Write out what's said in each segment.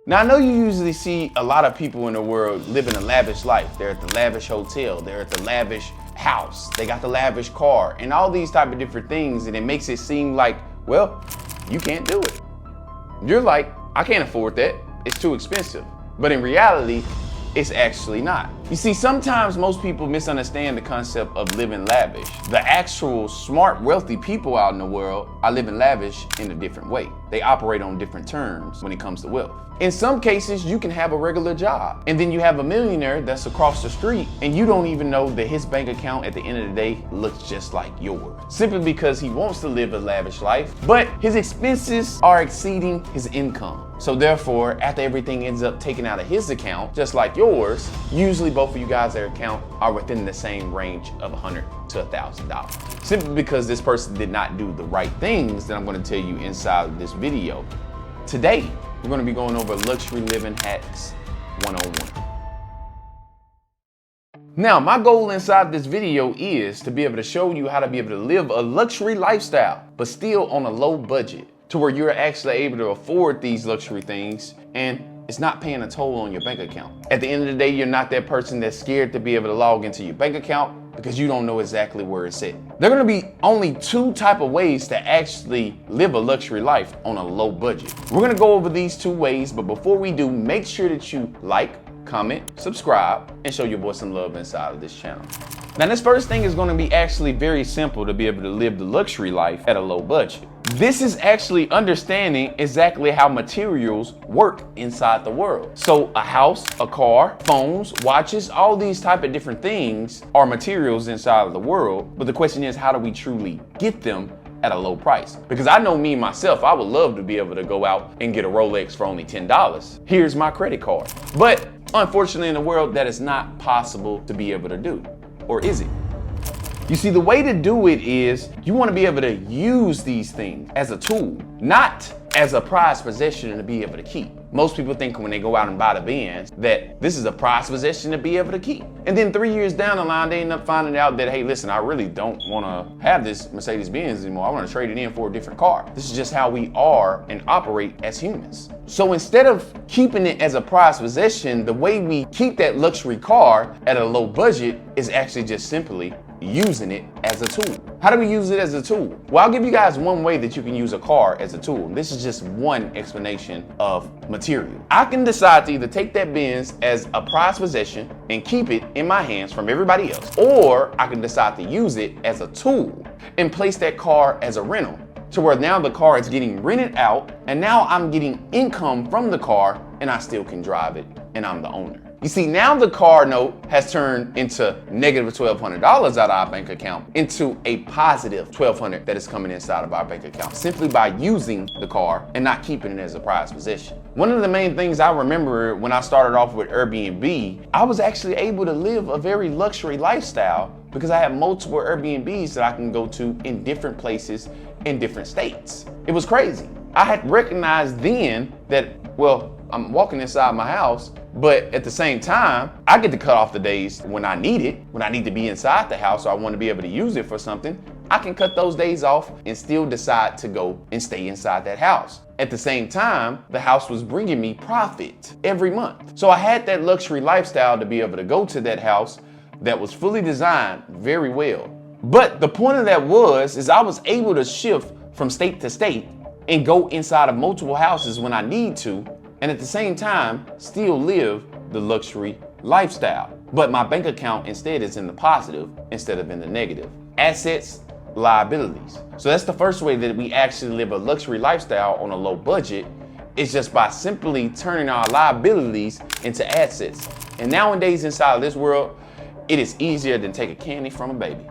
Now, I know you usually see a lot of people in the world living a lavish life. They're at the lavish hotel, they're at the lavish house, they got the lavish car, and all these type of different things, and it makes it seem like, well, you can't do it. You're like, I can't afford that, it's too expensive. But in reality, it's actually not. You see, sometimes most people misunderstand the concept of living lavish. The actual smart, wealthy people out in the world are living lavish in a different way. They operate on different terms when it comes to wealth. In some cases, you can have a regular job, and then you have a millionaire that's across the street, and you don't even know that his bank account at the end of the day looks just like yours, simply because he wants to live a lavish life, but his expenses are exceeding his income. So therefore, after everything ends up taken out of his account, just like yours, usually both of you guys' account are within the same range of $100 to $1,000. Simply because this person did not do the right things that I'm going to tell you inside of this video. Today, we're going to be going over luxury living hacks 101. Now, my goal inside this video is to be able to show you how to be able to live a luxury lifestyle, but still on a low budget, to where you're actually able to afford these luxury things and it's not paying a toll on your bank account. At the end of the day, you're not that person that's scared to be able to log into your bank account because you don't know exactly where it's at. There are gonna be only two type of ways to actually live a luxury life on a low budget. We're gonna go over these two ways, but before we do, make sure that you like, comment, subscribe, and show your boy some love inside of this channel. Now, this first thing is gonna be actually very simple to be able to live the luxury life at a low budget. This is actually understanding exactly how materials work inside the world. So a house, a car, phones, watches, all these type of different things are materials inside of the world. But the question is, how do we truly get them at a low price? Because I know me myself, I would love to be able to go out and get a Rolex for only $10. Here's my credit card. But unfortunately in the world, that is not possible to be able to do. Or is it? You see, the way to do it is you want to be able to use these things as a tool, not as a prized possession to be able to keep. Most people think when they go out and buy the Benz that this is a prized possession to be able to keep. And then 3 years down the line, they end up finding out that, hey, listen, I really don't want to have this Mercedes Benz anymore. I want to trade it in for a different car. This is just how we are and operate as humans. So instead of keeping it as a prized possession, the way we keep that luxury car at a low budget is actually just simply using it as a tool. How do we use it as a tool? Well, I'll give you guys one way that you can use a car as a tool. This is just one explanation of material. I can decide to either take that Benz as a prized possession and keep it in my hands from everybody else, or I can decide to use it as a tool and place that car as a rental, to where now the car is getting rented out and now I'm getting income from the car and I still can drive it and I'm the owner. You see, now the car note has turned into negative $1,200 out of our bank account into a positive $1,200 that is coming inside of our bank account simply by using the car and not keeping it as a prized possession. One of the main things I remember when I started off with Airbnb, I was actually able to live a very luxury lifestyle because I had multiple Airbnbs that I can go to in different places in different states. It was crazy. I had recognized then that, well, I'm walking inside my house, but at the same time, I get to cut off the days when I need it, when I need to be inside the house or I want to be able to use it for something. I can cut those days off and still decide to go and stay inside that house. At the same time, the house was bringing me profit every month. So I had that luxury lifestyle to be able to go to that house that was fully designed very well. But the point of that is I was able to shift from state to state and go inside of multiple houses when I need to, and at the same time, still live the luxury lifestyle. But my bank account instead is in the positive instead of in the negative. Assets, liabilities. So that's the first way that we actually live a luxury lifestyle on a low budget, is just by simply turning our liabilities into assets. And nowadays inside of this world, it is easier than take a candy from a baby.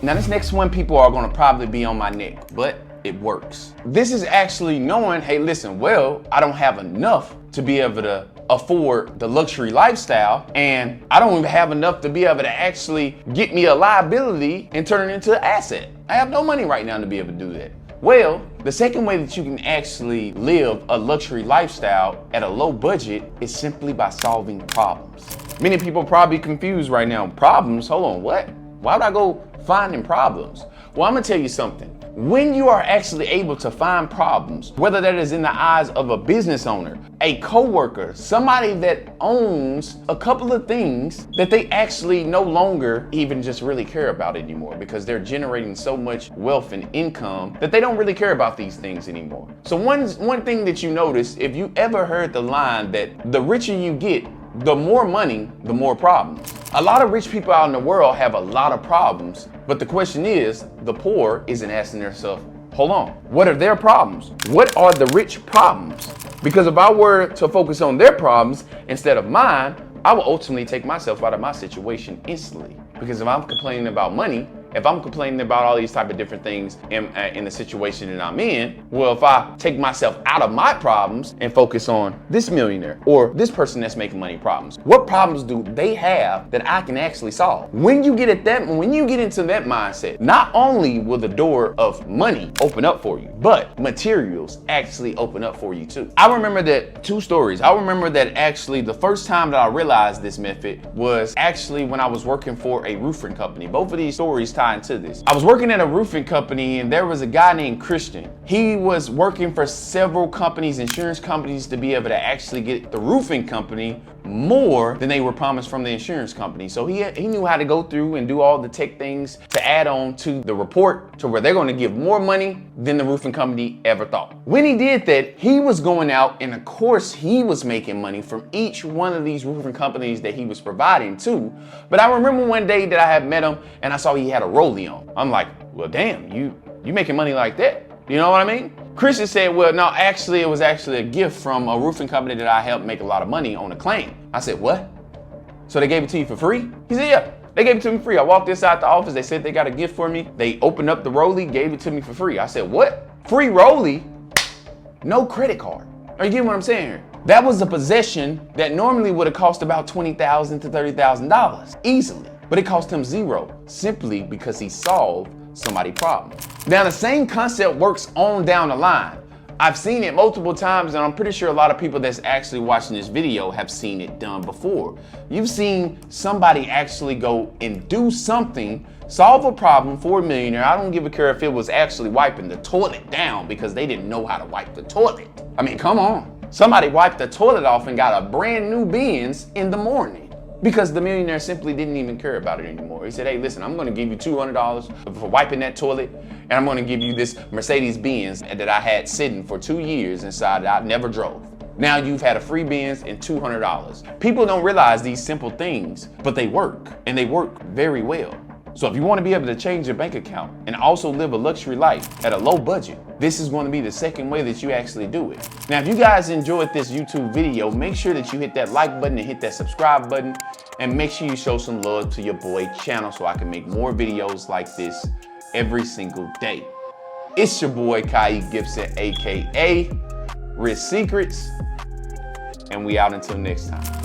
Now this next one, people are gonna probably be on my neck, but it works. This is actually knowing, hey, listen, well, I don't have enough to be able to afford the luxury lifestyle, and I don't even have enough to be able to actually get me a liability and turn it into an asset. I have no money right now to be able to do that. Well, the second way that you can actually live a luxury lifestyle at a low budget is simply by solving problems. Many people probably confused right now. Problems? Hold on, what? Why would I go finding problems? Well, I'm gonna tell you something. When you are actually able to find problems, whether that is in the eyes of a business owner, a coworker, somebody that owns a couple of things that they actually no longer even just really care about anymore because they're generating so much wealth and income that they don't really care about these things anymore. So one thing that you notice, if you ever heard the line that the richer you get, the more money, the more problems. A lot of rich people out in the world have a lot of problems, but the question is, the poor isn't asking themselves, hold on, what are their problems? What are the rich problems? Because if I were to focus on their problems instead of mine, I will ultimately take myself out of my situation instantly. Because if I'm complaining about money, if I'm complaining about all these type of different things in the situation that I'm in, well, if I take myself out of my problems and focus on this millionaire or this person that's making money problems, what problems do they have that I can actually solve? When you get into that mindset, not only will the door of money open up for you, but materials actually open up for you too. I remember that two stories. I remember that actually the first time that I realized this method was actually when I was working for a roofing company. Both of these stories tie into this. I was working at a roofing company and there was a guy named Christian. He was working for several companies, insurance companies, to be able to actually get the roofing company more than they were promised from the insurance company. So he knew how to go through and do all the tech things to add on to the report to where they're going to give more money than the roofing company ever thought. When he did that, he was going out and of course he was making money from each one of these roofing companies that he was providing to. But I remember one day that I had met him and I saw he had a rollie on. I'm like, well, damn, you making money like that? You know what I mean? Christian said, well, no, actually, it was actually a gift from a roofing company that I helped make a lot of money on a claim. I said, what? So they gave it to you for free? He said, yeah, they gave it to me free. I walked inside the office. They said they got a gift for me. They opened up the rollie, gave it to me for free. I said, what? Free rollie? No credit card. Are you getting what I'm saying here? That was a possession that normally would have cost about $20,000 to $30,000 easily, but it cost him zero simply because he solved somebody's problem. Now the same concept works on down the line. I've seen it multiple times and I'm pretty sure a lot of people that's actually watching this video have seen it done before. You've seen somebody actually go and do something, solve a problem for a millionaire. I don't give a care if it was actually wiping the toilet down because they didn't know how to wipe the toilet. I mean, come on. Somebody wiped the toilet off and got a brand new Benz in the morning. Because the millionaire simply didn't even care about it anymore. He said, hey, listen, I'm gonna give you $200 for wiping that toilet, and I'm gonna give you this Mercedes Benz that I had sitting for 2 years inside that I never drove. Now you've had a free Benz and $200. People don't realize these simple things, but they work, and they work very well. So if you want to be able to change your bank account and also live a luxury life at a low budget, this is going to be the second way that you actually do it. Now, if you guys enjoyed this YouTube video, make sure that you hit that like button and hit that subscribe button, and make sure you show some love to your boy channel so I can make more videos like this every single day. It's your boy Kai Gibson, aka Rich Secrets, and we out until next time.